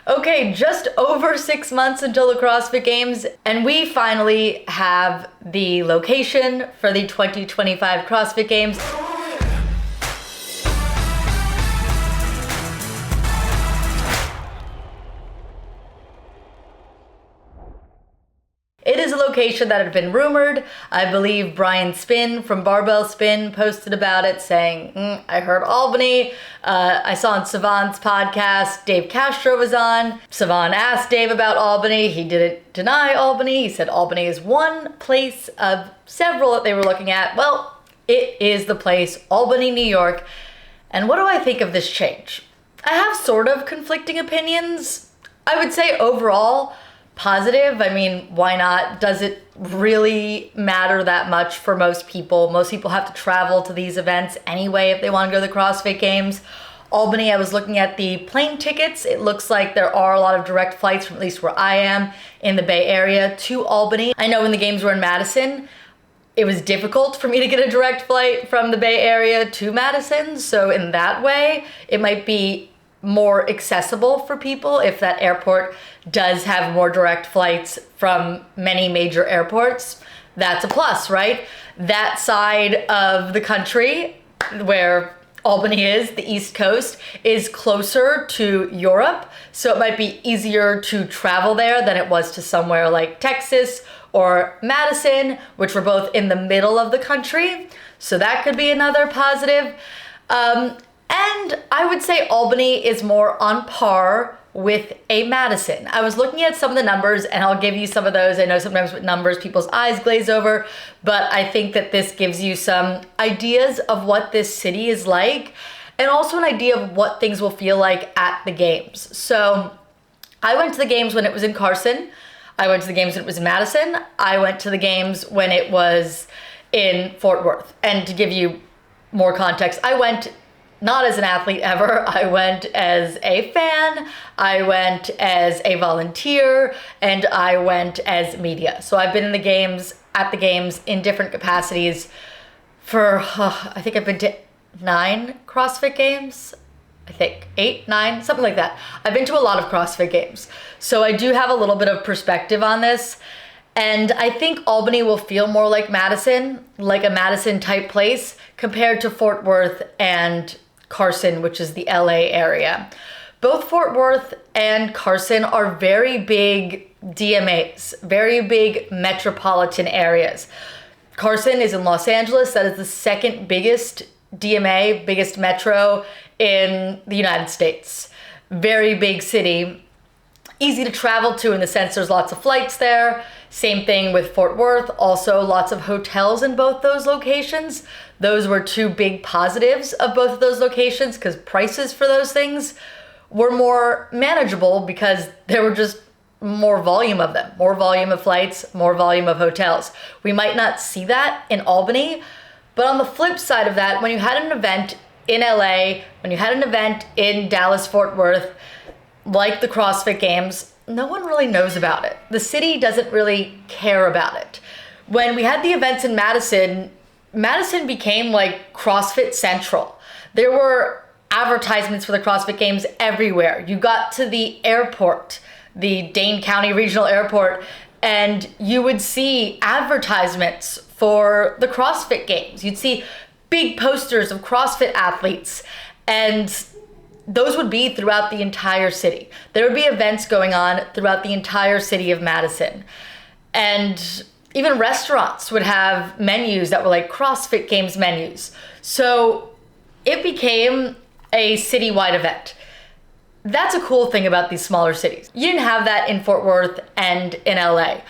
Okay, just over 6 months until the CrossFit Games, and we finally have the location for the 2025 CrossFit Games. It is a location that had been rumored. I believe Brian Spin from Barbell Spin posted about it saying, I heard Albany. I saw on Savant's podcast, Dave Castro was on. Savant asked Dave about Albany. He didn't deny Albany. He said Albany is one place of several that they were looking at. Well, it is the place, Albany, New York. And what do I think of this change? I have sort of conflicting opinions. I would say overall, positive. I mean, why not? Does it really matter that much for most people? Most people have to travel to these events anyway if they want to go to the CrossFit Games. Albany, I was looking at the plane tickets. It looks like there are a lot of direct flights from at least where I am in the Bay Area to Albany. I know when the games were in Madison, it was difficult for me to get a direct flight from the Bay Area to Madison. So in that way, it might be more accessible for people if that airport does have more direct flights from many major airports. That's a plus, right? That side of the country where Albany is, the East Coast, is closer to Europe. So it might be easier to travel there than it was to somewhere like Texas or Madison, which were both in the middle of the country. So that could be another positive. And I would say Albany is more on par with a Madison. I was looking at some of the numbers, and I'll give you some of those. I know sometimes with numbers, people's eyes glaze over, but I think that this gives you some ideas of what this city is like, and also an idea of what things will feel like at the games. So I went to the games when it was in Carson. I went to the games when it was in Madison. I went to the games when it was in Fort Worth. And to give you more context, I went not as an athlete ever. I went as a fan, I went as a volunteer, and I went as media. So I've been in the games, at the games in different capacities for, I think I've been to 9 CrossFit Games. I think 8, 9, something like that. I've been to a lot of CrossFit Games. So I do have a little bit of perspective on this. And I think Albany will feel more like Madison, like a Madison type place compared to Fort Worth and Carson, which is the LA area. Both Fort Worth and Carson are very big DMAs, very big metropolitan areas. Carson is in Los Angeles. That is the second biggest DMA, biggest metro in the United States. Very big city. Easy to travel to in the sense there's lots of flights there. Same thing with Fort Worth. Also lots of hotels in both those locations. Those were 2 big positives of both of those locations because prices for those things were more manageable because there were just more volume of them, more volume of flights, more volume of hotels. We might not see that in Albany, but on the flip side of that, when you had an event in LA, when you had an event in Dallas, Fort Worth, like the CrossFit Games, no one really knows about it. The city doesn't really care about it. When we had the events in Madison, Madison became like CrossFit Central. There were advertisements for the CrossFit Games everywhere. You got to the airport, the Dane County Regional Airport, and you would see advertisements for the CrossFit Games. You'd see big posters of CrossFit athletes, and those would be throughout the entire city. There would be events going on throughout the entire city of Madison. And even restaurants would have menus that were like CrossFit Games menus. So it became a citywide event. That's a cool thing about these smaller cities. You didn't have that in Fort Worth and in LA.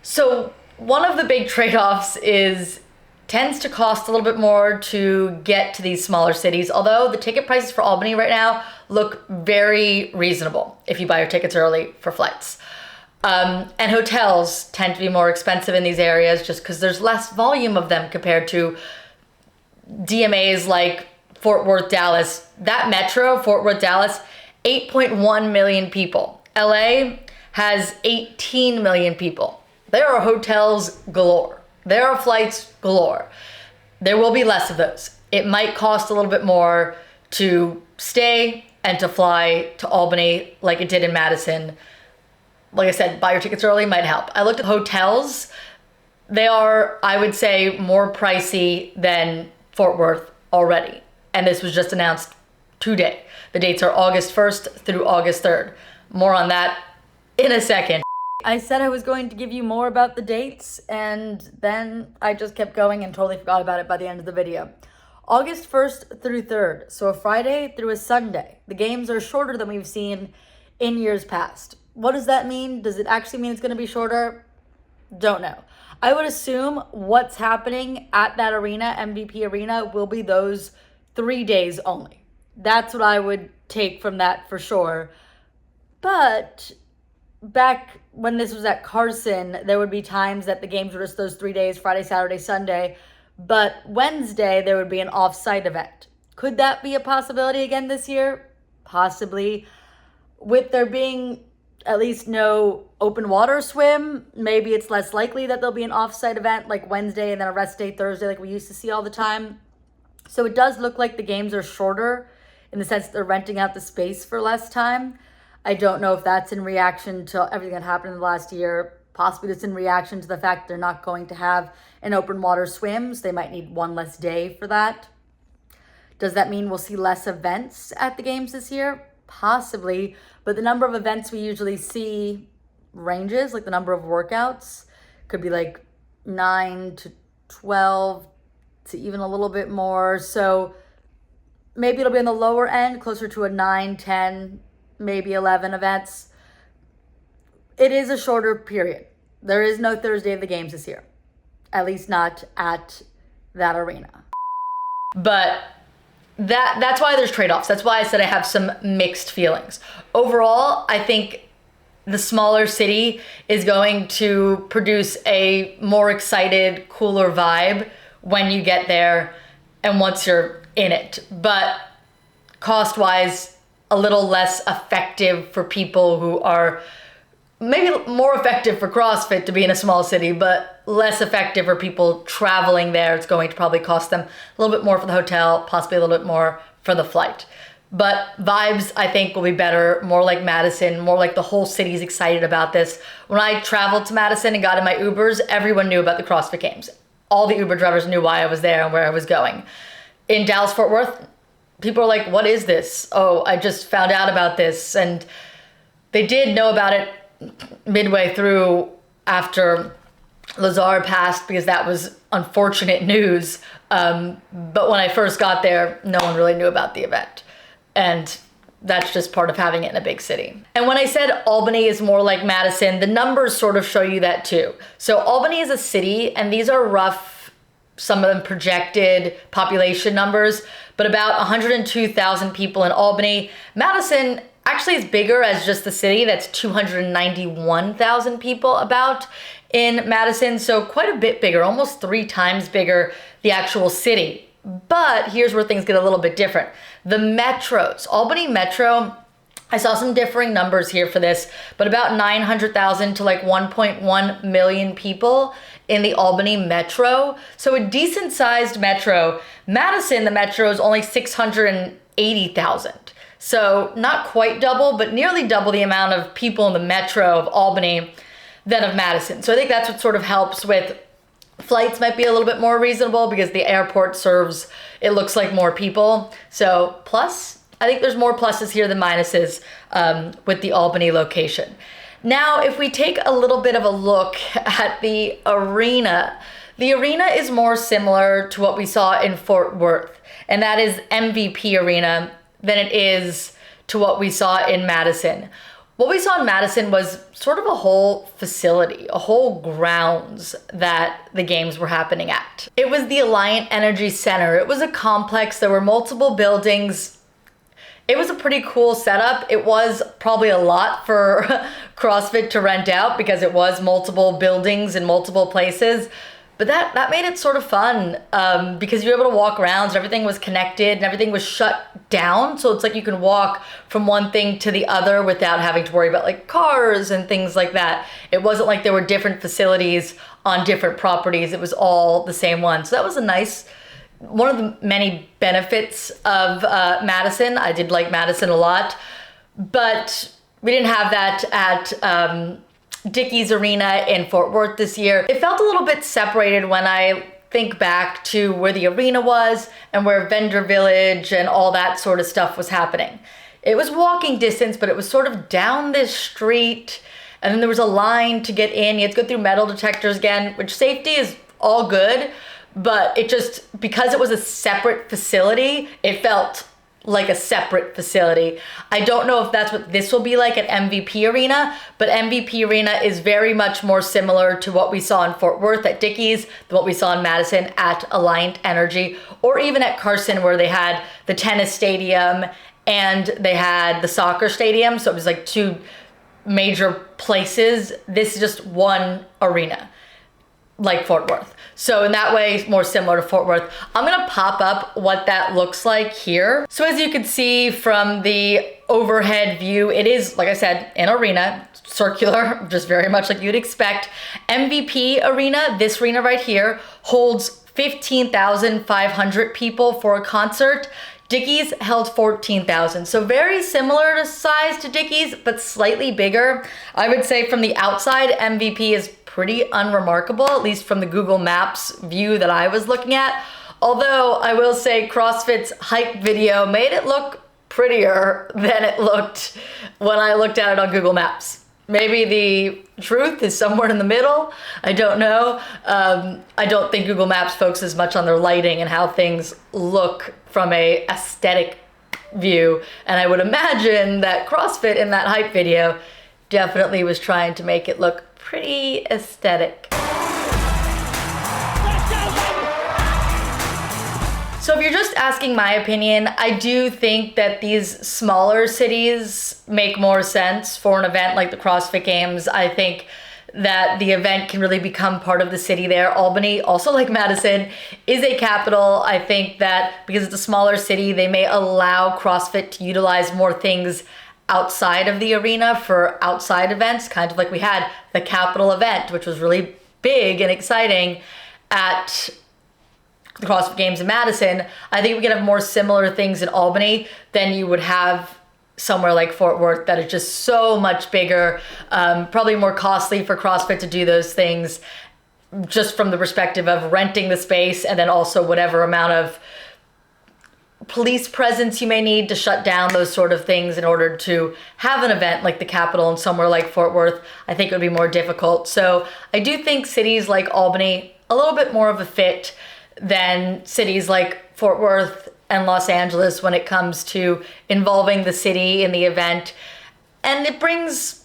So one of the big trade-offs is tends to cost a little bit more to get to these smaller cities, although the ticket prices for Albany right now look very reasonable if you buy your tickets early for flights. And hotels tend to be more expensive in these areas just because there's less volume of them compared to DMAs like Fort Worth, Dallas. That metro, Fort Worth, Dallas, 8.1 million people. LA has 18 million people. There are hotels galore. There are flights galore. There will be less of those. It might cost a little bit more to stay and to fly to Albany like it did in Madison. Like I said, buy your tickets early might help. I looked at hotels. They are, I would say, more pricey than Fort Worth already. And this was just announced today. The dates are August 1st through August 3rd. More on that in a second. I said I was going to give you more about the dates, and then I just kept going and totally forgot about it by the end of the video. August 1st through 3rd, so a Friday through a Sunday. The games are shorter than we've seen in years past. What does that mean? Does it actually mean it's going to be shorter? Don't know. I would assume what's happening at that arena, MVP Arena, will be those 3 days only. That's what I would take from that for sure. But back when this was at Carson, there would be times that the games were just those 3 days, Friday, Saturday, Sunday. But Wednesday, there would be an off-site event. Could that be a possibility again this year? Possibly. With there being at least no open water swim, maybe it's less likely that there'll be an off-site event like Wednesday and then a rest day Thursday like we used to see all the time. So it does look like the games are shorter in the sense they're renting out the space for less time. I don't know if that's in reaction to everything that happened in the last year. Possibly it's in reaction to the fact they're not going to have an open water swim, so they might need one less day for that. Does that mean we'll see less events at the games this year? Possibly, but the number of events we usually see ranges, like the number of workouts, could be like 9 to 12 to even a little bit more. So maybe it'll be on the lower end, closer to a 9, 10, maybe 11 events. It is a shorter period. There is no Thursday of the games this year, at least not at that arena. But that's why there's trade-offs. That's why I said I have some mixed feelings. Overall, I think the smaller city is going to produce a more excited, cooler vibe when you get there and once you're in it. But cost-wise, a little less effective for people who are maybe more effective for CrossFit to be in a small city, but less effective for people traveling there. It's going to probably cost them a little bit more for the hotel, possibly a little bit more for the flight. But vibes, I think, will be better, more like Madison, more like the whole city's excited about this. When I traveled to Madison and got in my Ubers, everyone knew about the CrossFit Games. All the Uber drivers knew why I was there and where I was going. In Dallas-Fort Worth, people are like, what is this? Oh, I just found out about this. And they did know about it midway through after Lazar passed, because that was unfortunate news. But when I first got there, no one really knew about the event. And that's just part of having it in a big city. And when I said Albany is more like Madison, the numbers sort of show you that too. So Albany is a city, and these are rough, some of them projected population numbers, but about 102,000 people in Albany. Madison actually is bigger as just the city. That's 291,000 people about in Madison. So quite a bit bigger, almost 3 times bigger, the actual city. But here's where things get a little bit different. The metros, Albany Metro, I saw some differing numbers here for this, but about 900,000 to like 1.1 million people in the Albany Metro. So a decent sized metro. Madison, the metro, is only 680,000. So not quite double, but nearly double the amount of people in the metro of Albany than of Madison. So I think that's what sort of helps with flights might be a little bit more reasonable because the airport serves, it looks like, more people. So plus, I think there's more pluses here than minuses with the Albany location. Now, if we take a little bit of a look at the arena is more similar to what we saw in Fort Worth, and that is MVP Arena, than it is to what we saw in Madison. What we saw in Madison was sort of a whole facility, a whole grounds that the games were happening at. It was the Alliant Energy Center. It was a complex. There were multiple buildings. It was a pretty cool setup. It was probably a lot for CrossFit to rent out because it was multiple buildings in multiple places. But that made it sort of fun because you were able to walk around and everything was connected and everything was shut down. So it's like you can walk from one thing to the other without having to worry about like cars and things like that. It wasn't like there were different facilities on different properties. It was all the same one. So that was a nice one of the many benefits of Madison. I did like Madison a lot, but we didn't have that at Dickies Arena in Fort Worth this year. It felt a little bit separated when I think back to where the arena was and where Vendor Village and all that sort of stuff was happening. It was walking distance, but it was sort of down this street, and then there was a line to get in. You had to go through metal detectors again, which safety is all good, but it just, because it was a separate facility, it felt like a separate facility. I don't know if that's what this will be like at MVP Arena, but MVP Arena is very much more similar to what we saw in Fort Worth at Dickies than what we saw in Madison at Alliant Energy, or even at Carson where they had the tennis stadium and they had the soccer stadium. So it was like two major places. This is just one arena, like Fort Worth. So in that way, more similar to Fort Worth. I'm gonna pop up what that looks like here. So as you can see from the overhead view, it is, like I said, an arena, circular, just very much like you'd expect. MVP Arena, this arena right here, holds 15,500 people for a concert. Dickies held 14,000. So very similar to size to Dickies, but slightly bigger. I would say from the outside, MVP is pretty unremarkable, at least from the Google Maps view that I was looking at. Although I will say CrossFit's hype video made it look prettier than it looked when I looked at it on Google Maps. Maybe the truth is somewhere in the middle. I don't know. I don't think Google Maps focuses much on their lighting and how things look from a aesthetic view. And I would imagine that CrossFit in that hype video definitely was trying to make it look pretty aesthetic. So if you're just asking my opinion, I do think that these smaller cities make more sense for an event like the CrossFit Games. I think that the event can really become part of the city there. Albany, also like Madison, is a capital. I think that because it's a smaller city, they may allow CrossFit to utilize more things outside of the arena for outside events, kind of like we had the Capital event, which was really big and exciting at the CrossFit Games in Madison. I think we can have more similar things in Albany than you would have somewhere like Fort Worth that is just so much bigger, probably more costly for CrossFit to do those things, just from the perspective of renting the space and then also whatever amount of police presence you may need to shut down those sort of things in order to have an event like the Capitol and somewhere like Fort Worth. I think it would be more difficult. So I do think cities like Albany, a little bit more of a fit than cities like Fort Worth and Los Angeles when it comes to involving the city in the event. And it brings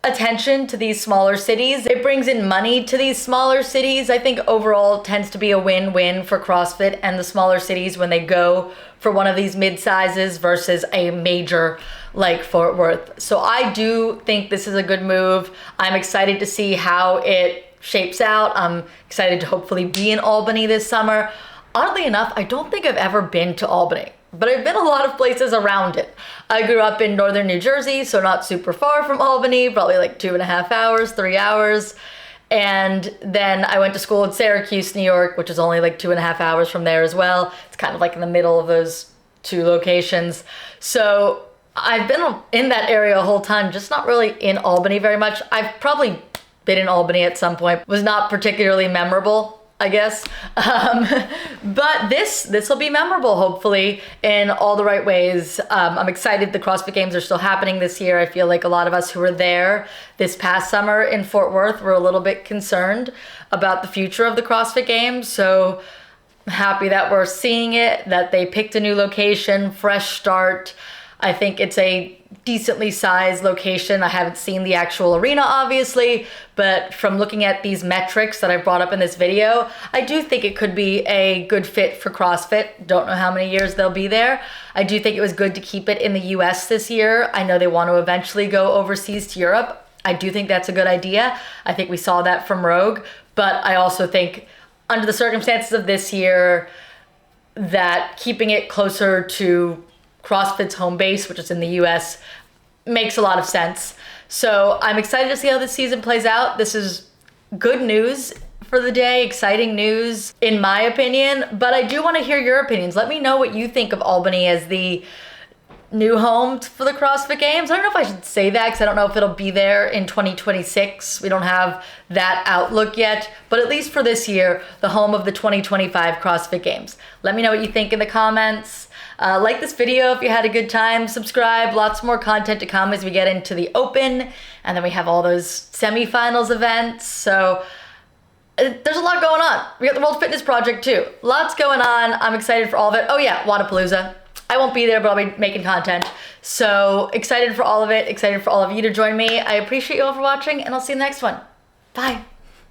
attention to these smaller cities. It brings in money to these smaller cities. I think overall it tends to be a win-win for CrossFit and the smaller cities when they go for one of these mid-sizes versus a major like Fort Worth. So I do think this is a good move. I'm excited to see how it shapes out. I'm excited to hopefully be in Albany this summer. Oddly enough, I don't think I've ever been to Albany, but I've been a lot of places around it. I grew up in northern New Jersey, so not super far from Albany, probably like 2.5 hours, 3 hours. And then I went to school in Syracuse, New York, which is only like 2.5 hours from there as well. It's kind of like in the middle of those two locations. So I've been in that area the whole time, just not really in Albany very much. I've probably been in Albany at some point. Was not particularly memorable, I guess. But this will be memorable, hopefully, in all the right ways. I'm excited the CrossFit Games are still happening this year. I feel like a lot of us who were there this past summer in Fort Worth were a little bit concerned about the future of the CrossFit Games. So I'm happy that we're seeing it, that they picked a new location, fresh start. I think it's a decently sized location. I haven't seen the actual arena, obviously, but from looking at these metrics that I brought up in this video, I do think it could be a good fit for CrossFit. Don't know how many years they'll be there. I do think it was good to keep it in the US this year. I know they want to eventually go overseas to Europe. I do think that's a good idea. I think we saw that from Rogue, but I also think under the circumstances of this year that keeping it closer to CrossFit's home base, which is in the US, makes a lot of sense. So I'm excited to see how this season plays out. This is good news for the day. Exciting news, in my opinion, but I do want to hear your opinions. Let me know what you think of Albany as the new home for the CrossFit Games. I don't know if I should say that because I don't know if it'll be there in 2026. We don't have that outlook yet, but at least for this year, the home of the 2025 CrossFit Games. Let me know what you think in the comments. Like this video if you had a good time. Subscribe. Lots more content to come as we get into the Open, and then we have all those semifinals events. So there's a lot going on. We got the World Fitness Project too. Lots going on. I'm excited for all of it. Oh yeah, Wadapalooza. I won't be there, but I'll be making content. So excited for all of it. Excited for all of you to join me. I appreciate you all for watching, and I'll see you in the next one. Bye.